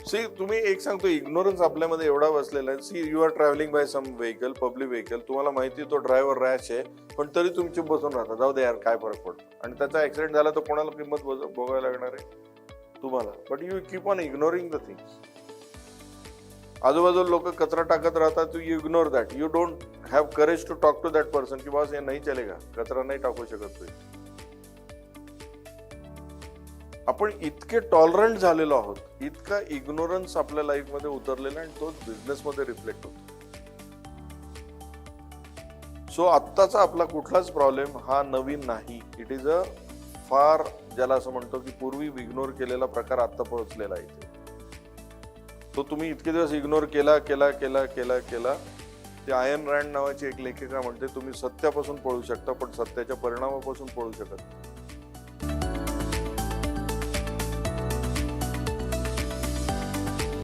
C तुम्ही एक सांगतो, इग्नोरन्स आपल्यामध्ये एवढा बसलेला आहे. See you are travelling by some vehicle, public vehicle, तुम्हाला माहिती तो ड्रायव्हर रॅश आहे, पण तरी तुम्ही चुप बसून राहता, जाऊ दे यार काय फरक पडतो, आणि त्याचा ऍक्सिडेंट झाला तर कोणाला किंमत भोगायला लागणार आहे? तुम्हाला. But you keep on ignoring the things. आजूबाजूला लोक कचरा टाकत राहतात, you ignore that. You don't have courage to talk to that person की बॉस हे नाही चलेगा, कचरा नाही टाकू शकत तुम्ही. आपण इतके टॉलरंट झालेलो आहोत, इतका इग्नोरन्स आपल्या लाईफ मध्ये उतरलेला, आणि तोच बिझनेस मध्ये रिफ्लेक्ट होतो. सो आत्ताचा आपला कुठलाच प्रॉब्लेम हा नवीन नाही. इट इज अ फार, ज्याला असं म्हणतो की पूर्वी इग्नोर केलेला प्रकार आता पोहोचलेला आहे इथे. तो तुम्ही इतके दिवस इग्नोर केला केला केला केला केला. ती आयन रँड नावाची एक लेखिका म्हणते, तुम्ही सत्यापासून पळू शकता पण सत्याच्या परिणामापासून पळू शकत नाही.